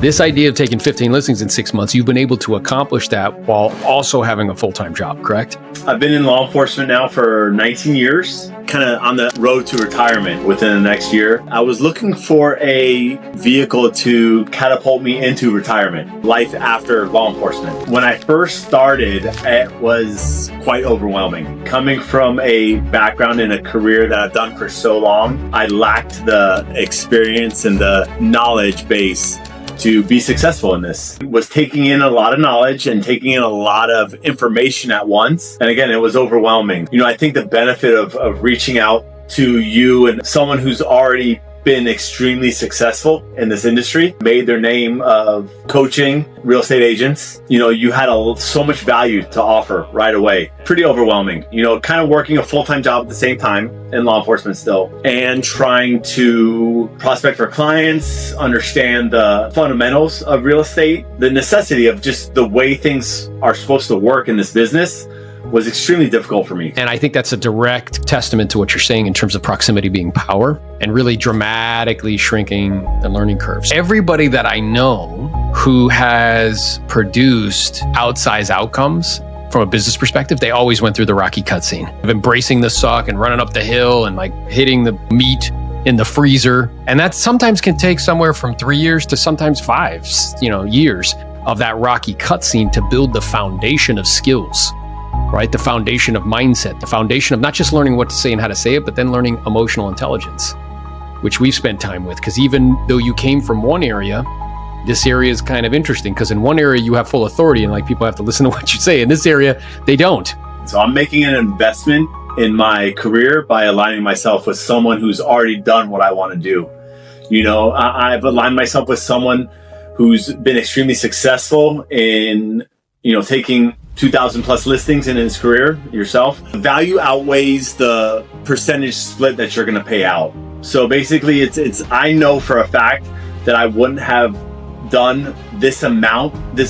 This idea of taking 15 listings in 6 months, you've been able to accomplish that while also having a full-time job, correct? I've been in law enforcement now for 19 years, kind of on the road to retirement within the next year. I was looking for a vehicle to catapult me into retirement, life after law enforcement. When I first started, it was quite overwhelming. Coming from a background in a career that I've done for so long, I lacked the experience and the knowledge base to be successful in this. Was taking in a lot of knowledge and taking in a lot of information at once. And again, it was overwhelming. I think the benefit of reaching out to you and someone who's already been extremely successful in this industry, made their name of coaching real estate agents. You had so much value to offer right away. Pretty overwhelming. Kind of working a full-time job at the same time in law enforcement still, and trying to prospect for clients, understand the fundamentals of real estate, the necessity of just the way things are supposed to work in this business was extremely difficult for me. And I think that's a direct testament to what you're saying in terms of proximity being power and really dramatically shrinking the learning curves. Everybody that I know who has produced outsized outcomes from a business perspective, they always went through the rocky cutscene of embracing the suck and running up the hill and like hitting the meat in the freezer. And that sometimes can take somewhere from 3 years to sometimes 5, years of that rocky cutscene to build the foundation of skills. Right? The foundation of mindset, the foundation of not just learning what to say and how to say it, but then learning emotional intelligence, which we've spent time with. Because even though you came from one area, this area is kind of interesting because in one area you have full authority and like people have to listen to what you say. In this area, they don't. So I'm making an investment in my career by aligning myself with someone who's already done what I want to do. I've aligned myself with someone who's been extremely successful in, taking 2,000 plus listings in his career yourself. Value outweighs the percentage split that you're going to pay out. So basically it's I know for a fact that I wouldn't have done this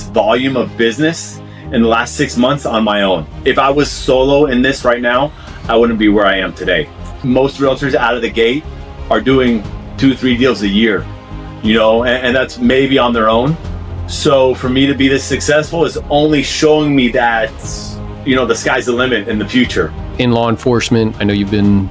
volume of business in the last 6 months on my own. If I was solo in this right now, I wouldn't be where I am today. Most realtors out of the gate are doing 2-3 deals a year, and that's maybe on their own. So for me to be this successful is only showing me that, the sky's the limit in the future. In law enforcement, I know you've been,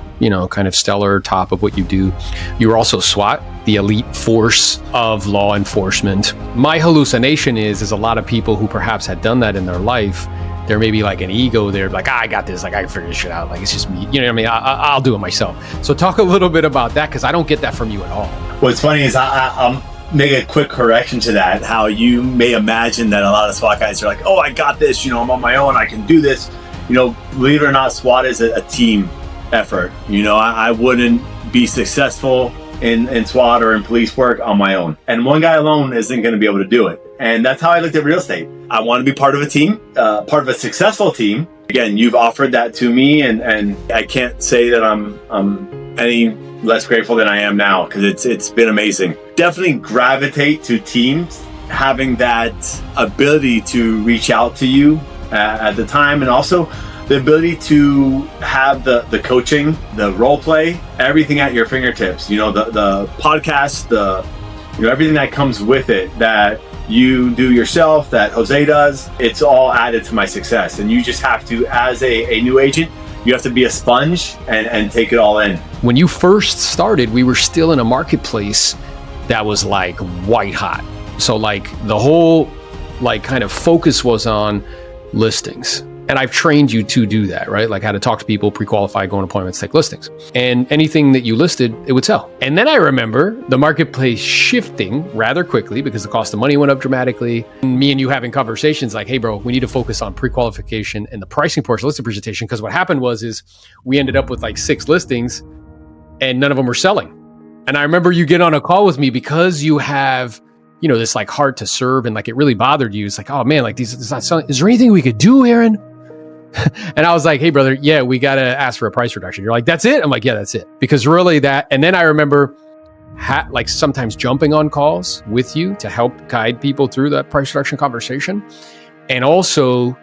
kind of stellar, top of what you do. You're also SWAT, the elite force of law enforcement. My hallucination is a lot of people who perhaps had done that in their life, there may be like an ego there, like, I got this, like I can figure this shit out, like it's just me, you know what I mean? I'll do it myself. So talk a little bit about that, because I don't get that from you at all. What's funny is I'm make a quick correction to that, how you may imagine that a lot of SWAT guys are like, oh, I got this, I'm on my own, I can do this. Believe it or not, SWAT is a team effort. I wouldn't be successful in SWAT or in police work on my own. And one guy alone isn't going to be able to do it. And that's how I looked at real estate. I want to be part of a team, part of a successful team. Again, you've offered that to me, and I can't say that I'm any less grateful than I am now, because it's been amazing. Definitely gravitate to teams having that ability to reach out to you at the time, and also the ability to have the coaching, the role play, everything at your fingertips. The podcast, everything that comes with it that you do yourself, that Jose does, it's all added to my success. And you just have to, as a new agent, you have to be a sponge and take it all in. When you first started, we were still in a marketplace that was like white hot. So like the whole kind of focus was on listings. And I've trained you to do that, right? Like how to talk to people, pre-qualify, go on appointments, take listings. And anything that you listed, it would sell. And then I remember the marketplace shifting rather quickly because the cost of money went up dramatically. And me and you having conversations like, hey bro, we need to focus on pre-qualification and the pricing portion of listing presentation. Because what happened is we ended up with like 6 listings and none of them were selling. And I remember you get on a call with me because you have, this like heart to serve and like it really bothered you. It's like, oh man, like it's not selling. Is there anything we could do, Aaron? And I was like, hey brother, yeah, we got to ask for a price reduction. You're like, that's it? I'm like, yeah, that's it. Because really that, and then I remember like sometimes jumping on calls with you to help guide people through that price reduction conversation. And also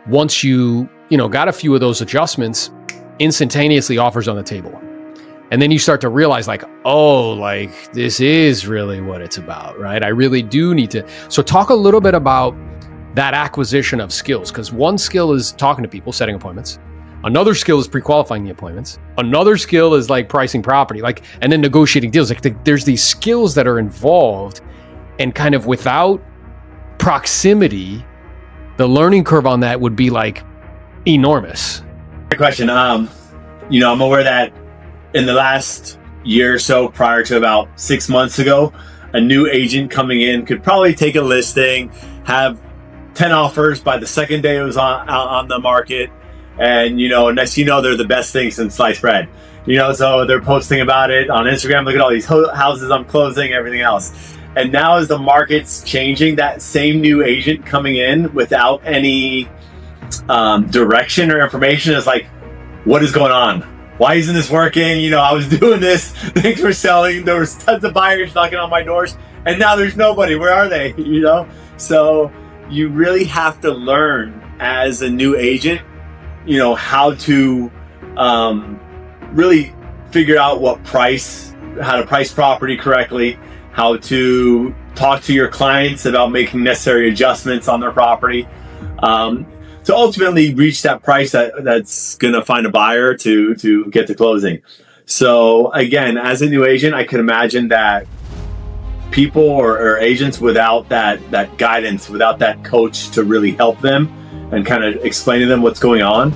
once you got a few of those adjustments, instantaneously offers on the table. And then you start to realize like, oh, like this is really what it's about, right? I really do need to. So talk a little bit about that acquisition of skills, because one skill is talking to people, setting appointments. Another skill is pre-qualifying the appointments. Another skill is like pricing property, like, and then negotiating deals. Like there's these skills that are involved, and kind of without proximity, the learning curve on that would be like enormous. Great question. I'm aware that in the last year or so, prior to about 6 months ago, a new agent coming in could probably take a listing, have 10 offers by the second day it was on the market. And, next they're the best thing since sliced bread. So they're posting about it on Instagram. Look at all these houses I'm closing, everything else. And now as the market's changing, that same new agent coming in without any direction or information is like, what is going on? Why isn't this working? I was doing this, things were selling, there was tons of buyers knocking on my doors, and now there's nobody. Where are they? So you really have to learn as a new agent, how to really figure out how to price property correctly, how to talk to your clients about making necessary adjustments on their property, to ultimately reach that price that's going to find a buyer to get to closing. So again, as a new agent, I could imagine that people or agents without that guidance, without that coach to really help them and kind of explain to them what's going on,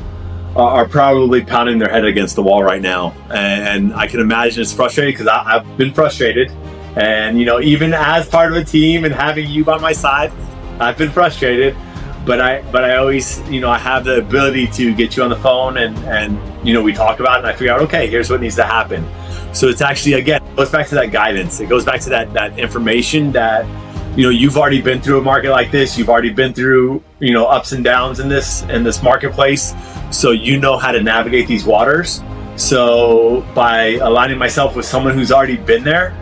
are probably pounding their head against the wall right now. And I can imagine it's frustrating, because I've been frustrated. And, even as part of a team and having you by my side, I've been frustrated. But I always, I have the ability to get you on the phone and we talk about it, and I figure out, okay, here's what needs to happen. So it's actually, again, it goes back to that guidance. It goes back to that information that, you've already been through a market like this. You've already been through, ups and downs in this marketplace. So how to navigate these waters. So by aligning myself with someone who's already been there,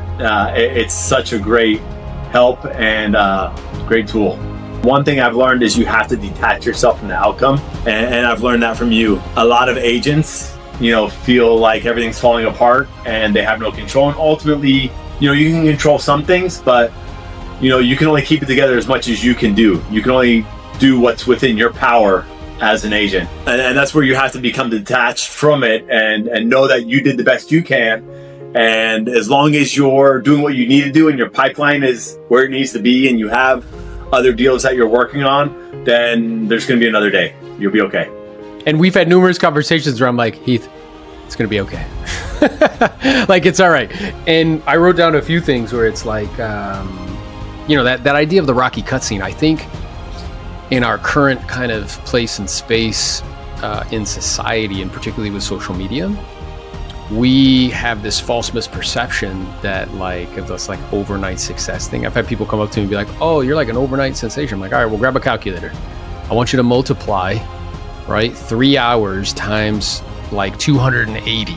it's such a great help and great tool. One thing I've learned is you have to detach yourself from the outcome. And I've learned that from you. A lot of agents, feel like everything's falling apart and they have no control. And ultimately, you can control some things, but, you can only keep it together as much as you can do. You can only do what's within your power as an agent. And that's where you have to become detached from it and know that you did the best you can. And as long as you're doing what you need to do and your pipeline is where it needs to be and you have other deals that you're working on, then there's going to be another day. You'll be okay. And we've had numerous conversations where I'm like, Heath, it's going to be okay. Like, it's all right. And I wrote down a few things where it's like, that idea of the Rocky cutscene. I think in our current kind of place and space in society, and particularly with social media, we have this false misperception that of this overnight success thing. I've had people come up to me and be like, oh, you're like an overnight sensation. I'm like, all right, well, grab a calculator. I want you to multiply, 3 hours times 280,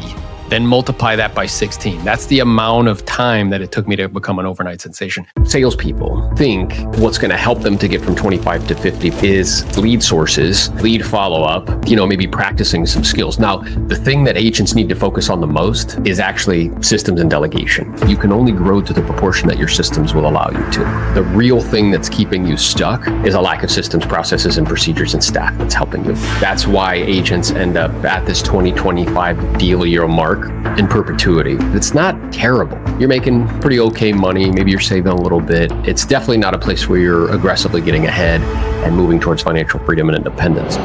then multiply that by 16. That's the amount of time that it took me to become an overnight sensation. Salespeople think what's going to help them to get from 25 to 50 is lead sources, lead follow-up, maybe practicing some skills. Now, the thing that agents need to focus on the most is actually systems and delegation. You can only grow to the proportion that your systems will allow you to. The real thing that's keeping you stuck is a lack of systems, processes, and procedures and staff that's helping you. That's why agents end up at this 20-25 deal a year mark in perpetuity. It's not terrible. You're making pretty okay money. Maybe you're saving a little bit. It's definitely not a place where you're aggressively getting ahead and moving towards financial freedom and independence.